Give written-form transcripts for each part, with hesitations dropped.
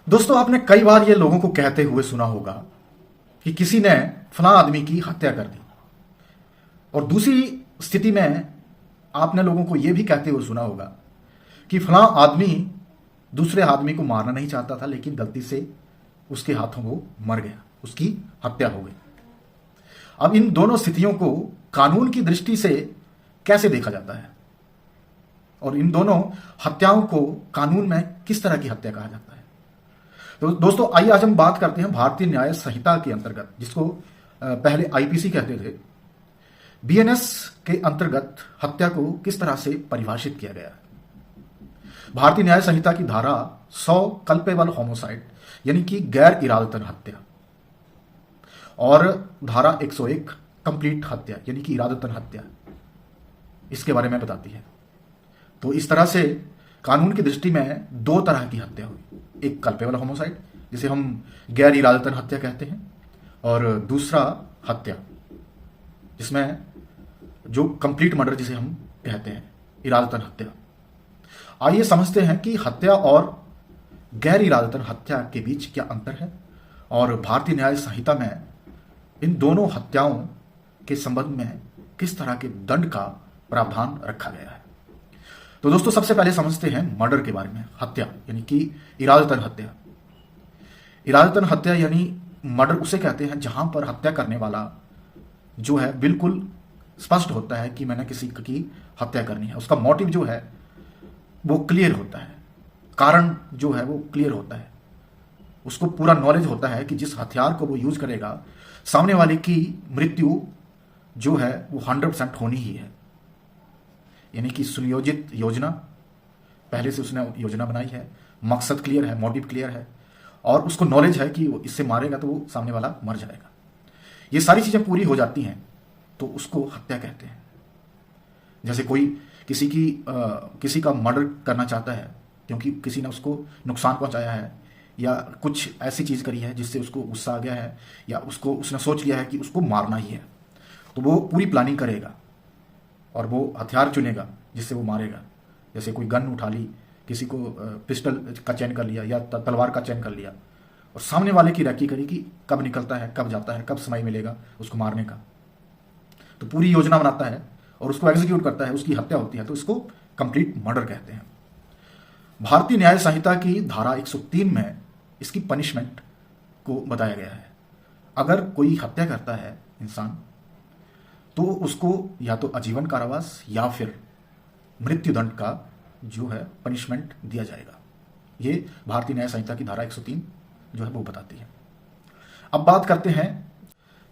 दोस्तों, आपने कई बार ये लोगों को कहते हुए सुना होगा कि किसी ने फलां आदमी की हत्या कर दी। और दूसरी स्थिति में आपने लोगों को यह भी कहते हुए सुना होगा कि फलां आदमी दूसरे आदमी को मारना नहीं चाहता था, लेकिन गलती से उसके हाथों वो मर गया, उसकी हत्या हो गई। अब इन दोनों स्थितियों को कानून की दृष्टि से कैसे देखा जाता है और इन दोनों हत्याओं को कानून में किस तरह की हत्या कहा जाता है? तो दोस्तों, आइए आज हम बात करते हैं भारतीय न्याय संहिता के अंतर्गत, जिसको पहले आईपीसी कहते थे, बीएनएस के अंतर्गत हत्या को किस तरह से परिभाषित किया गया है। भारतीय न्याय संहिता की धारा 100 कल्पेबल होमोसाइड यानी कि गैर इरादतन हत्या और धारा 101 कंप्लीट हत्या यानी कि इरादतन हत्या, इसके बारे में बताती है। तो इस तरह से कानून की दृष्टि में दो तरह की हत्या हुई, एक कल्पेबल होमोसाइड जिसे हम गैर इरादतन हत्या कहते हैं, और दूसरा हत्या जिसमें जो कंप्लीट मर्डर जिसे हम कहते हैं, इरादतन हत्या। आइए समझते हैं कि हत्या और गैर इरादतन हत्या के बीच क्या अंतर है और भारतीय न्याय संहिता में इन दोनों हत्याओं के संबंध में किस तरह के दंड का प्रावधान रखा गया है। तो दोस्तों, सबसे पहले समझते हैं मर्डर के बारे में, हत्या यानी कि इरादतन हत्या। इरादतन हत्या यानी मर्डर उसे कहते हैं जहां पर हत्या करने वाला जो है बिल्कुल स्पष्ट होता है कि मैंने किसी की हत्या करनी है, उसका मोटिव जो है वो क्लियर होता है, कारण जो है वो क्लियर होता है, उसको पूरा नॉलेज होता है कि जिस हथियार को वो यूज करेगा सामने वाले की मृत्यु जो है वो 100% होनी ही है। यानी कि सुनियोजित योजना, पहले से उसने योजना बनाई है, मकसद क्लियर है, मोटिव क्लियर है और उसको नॉलेज है कि वो इससे मारेगा तो वो सामने वाला मर जाएगा। ये सारी चीजें पूरी हो जाती हैं तो उसको हत्या कहते हैं। जैसे कोई किसी का मर्डर करना चाहता है क्योंकि किसी ने उसको नुकसान पहुंचाया है या कुछ ऐसी चीज करी है जिससे उसको गुस्सा आ गया है या उसने सोच लिया है कि उसको मारना ही है, तो वो पूरी प्लानिंग करेगा और वो हथियार चुनेगा जिससे वो मारेगा। जैसे कोई गन उठा ली, किसी को पिस्टल का चयन कर लिया या तलवार का चयन कर लिया और सामने वाले की रैकी करी कि कब निकलता है, कब जाता है, कब समय मिलेगा उसको मारने का। तो पूरी योजना बनाता है और उसको एग्जीक्यूट करता है, उसकी हत्या होती है, तो इसको कंप्लीट मर्डर कहते हैं। भारतीय न्याय संहिता की धारा 103 में इसकी पनिशमेंट को बताया गया है। अगर कोई हत्या करता है इंसान तो उसको या तो आजीवन कारावास या फिर मृत्युदंड का जो है पनिशमेंट दिया जाएगा। ये भारतीय न्याय संहिता की धारा 103 जो है वो बताती है। अब बात करते हैं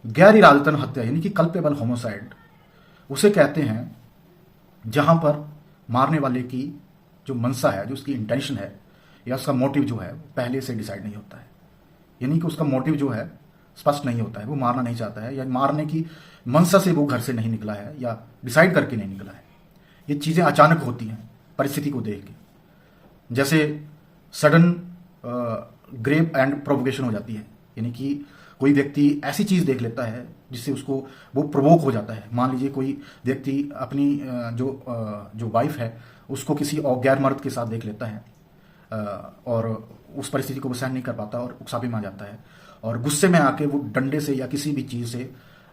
गैर इरादतन हत्या यानी कि कल्पेबल होमोसाइड। उसे कहते हैं जहां पर मारने वाले की जो मंशा है, जो उसकी इंटेंशन है या उसका मोटिव जो है पहले से डिसाइड नहीं होता है। यानी कि उसका मोटिव जो है स्पष्ट नहीं होता है, वो मारना नहीं चाहता है या मारने की मंशा से वो घर से नहीं निकला है या डिसाइड करके नहीं निकला है। ये चीजें अचानक होती हैं परिस्थिति को देख के, जैसे सडन ग्रेव एंड प्रोवोकेशन हो जाती है। यानी कि कोई व्यक्ति ऐसी चीज देख लेता है जिससे उसको वो प्रोवोक हो जाता है। मान लीजिए कोई व्यक्ति अपनी जो वाइफ है उसको किसी और गैर मर्द के साथ देख लेता है और उस परिस्थिति को वो सहन नहीं कर पाता और उकसावे में आ जाता है और गुस्से में आके वो डंडे से या किसी भी चीज से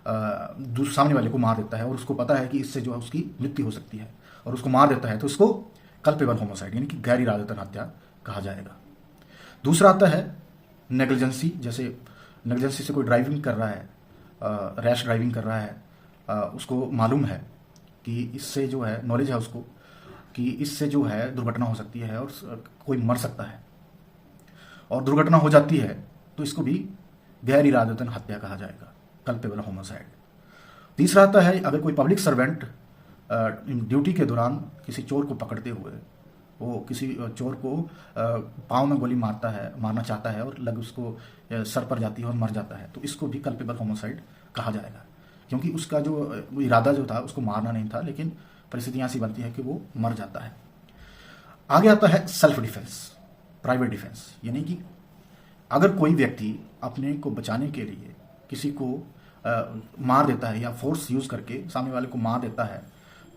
सामने वाले को मार देता है और उसको पता है कि इससे जो है उसकी मृत्यु हो सकती है और उसको मार देता है, तो इसको कल्पेबल होमोसाइड यानी कि गैर इरादतन हत्या कहा जाएगा। दूसरा आता है नेग्लिजेंसी। जैसे नेग्लिजेंसी से कोई ड्राइविंग कर रहा है, रैश ड्राइविंग कर रहा है, उसको मालूम है कि इससे जो है नॉलेज है उसको कि इससे जो है दुर्घटना हो सकती है और कोई मर सकता है और दुर्घटना हो जाती है, तो इसको भी गैर इरादतन हत्या कहा जाएगा, कल्पेबल होमोसाइड। तीसरा आता है अगर कोई पब्लिक सर्वेंट ड्यूटी के दौरान किसी चोर को पकड़ते हुए वो किसी चोर को पाँव में गोली मारना चाहता है और लग उसको सर पर जाती है और मर जाता है, तो इसको भी कल्पेबल होमोसाइड कहा जाएगा, क्योंकि उसका जो इरादा जो था उसको मारना नहीं था, लेकिन परिस्थितियां ऐसी बनती है कि वो मर जाता है। आगे आता है सेल्फ डिफेंस, प्राइवेट डिफेंस। यानी कि अगर कोई व्यक्ति अपने को बचाने के लिए किसी को मार देता है या फोर्स यूज करके सामने वाले को मार देता है,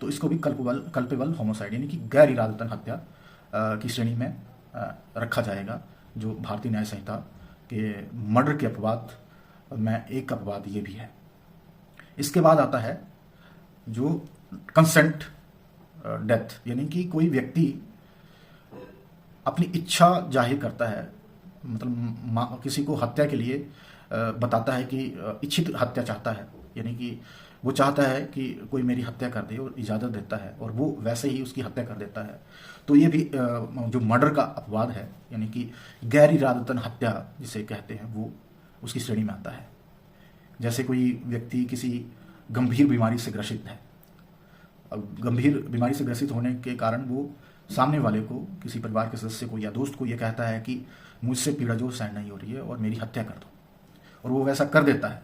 तो इसको भी कल्पेबल होमोसाइड यानी कि गैर इरादतन हत्या की श्रेणी में रखा जाएगा, जो भारतीय न्याय संहिता के मर्डर के अपवाद में एक अपवाद ये भी है। इसके बाद आता है जो कंसेंट डेथ, यानी कि कोई व्यक्ति अपनी इच्छा जाहिर करता है, मतलब किसी को हत्या के लिए बताता है कि इच्छित हत्या चाहता है, यानी कि वो चाहता है कि कोई मेरी हत्या कर दे और इजाज़त देता है और वो वैसे ही उसकी हत्या कर देता है, तो ये भी जो मर्डर का अपवाद है, यानी कि गैर इरादतन हत्या जिसे कहते हैं, वो उसकी श्रेणी में आता है। जैसे कोई व्यक्ति किसी गंभीर बीमारी से ग्रसित है, गंभीर बीमारी से ग्रसित होने के कारण वो सामने वाले को, किसी परिवार के सदस्य को या दोस्त को ये कहता है कि मुझसे पीड़ा जो सहन नहीं हो रही है और मेरी हत्या कर दो, और वो वैसा कर देता है,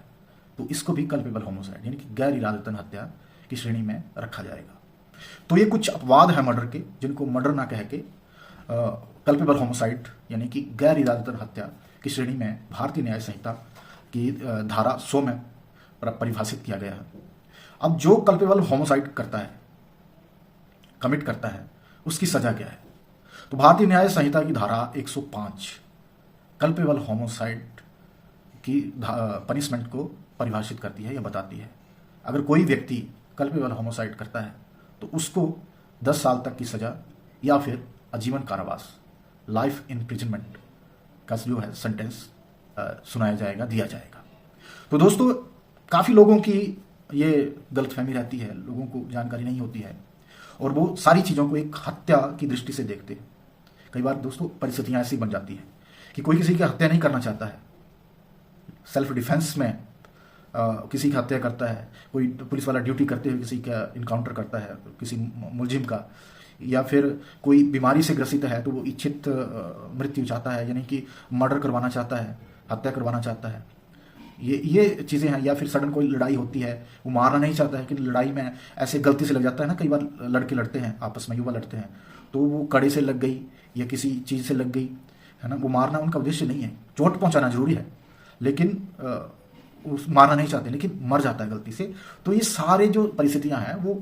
तो इसको भी कल्पेबल होमोसाइड यानी कि गैर इरादतन हत्या की श्रेणी में रखा जाएगा। तो ये कुछ अपवाद हैं मर्डर के, जिनको मर्डर ना कह के कल्पेबल होमोसाइड यानी कि गैर इरादतन हत्या की श्रेणी में भारतीय न्याय संहिता की धारा 100 में परिभाषित किया गया है। अब जो कल्पेबल होमोसाइड करता है, कमिट करता है, उसकी सजा क्या है? तो भारतीय न्याय संहिता की धारा 105 कल्पेबल होमोसाइड की पनिशमेंट को परिभाषित करती है या बताती है। अगर कोई व्यक्ति कल्पेबल होमोसाइड करता है तो उसको 10 साल तक की सजा या फिर आजीवन कारावास, लाइफ इम्प्रिजनमेंट का जो है सेंटेंस सुनाया जाएगा, दिया जाएगा। तो दोस्तों, काफ़ी लोगों की ये गलतफहमी रहती है, लोगों को जानकारी नहीं होती है और वो सारी चीज़ों को एक हत्या की दृष्टि से देखते हैं। कई बार दोस्तों परिस्थितियाँ ऐसी बन जाती है कि कोई किसी की हत्या नहीं करना चाहता है, सेल्फ डिफेंस में किसी की हत्या करता है, कोई पुलिस वाला ड्यूटी करते हुए किसी का इनकाउंटर करता है, किसी मुलजिम का, या फिर कोई बीमारी से ग्रसित है तो वो इच्छित मृत्यु चाहता है, यानी कि मर्डर करवाना चाहता है, हत्या करवाना चाहता है, ये चीज़ें हैं। या फिर सडन कोई लड़ाई होती है, वो मारना नहीं चाहता है कि लड़ाई में ऐसे गलती से लग जाता है ना, कई बार लड़के लड़ते हैं आपस में, युवा लड़ते हैं, तो वो कड़े से लग गई या किसी चीज़ से लग गई, है ना, वो मारना उनका उद्देश्य नहीं है। चोट पहुंचाना जरूरी है लेकिन मारना नहीं चाहते, लेकिन मर जाता है गलती से। तो ये सारे जो परिस्थितियां हैं वो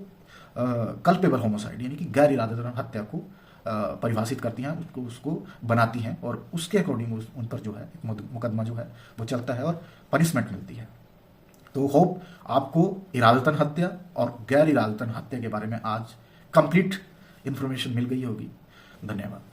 कल्पेबल होमोसाइड यानी कि गैर इरादतन हत्या को परिभाषित करती हैं, उसको बनाती हैं और उसके अकॉर्डिंग उन पर जो है मुकदमा जो है वो चलता है और पनिशमेंट मिलती है। तो होप आपको इरादतन हत्या और गैर इरादतन हत्या के बारे में आज कंप्लीट इंफॉर्मेशन मिल गई होगी। धन्यवाद।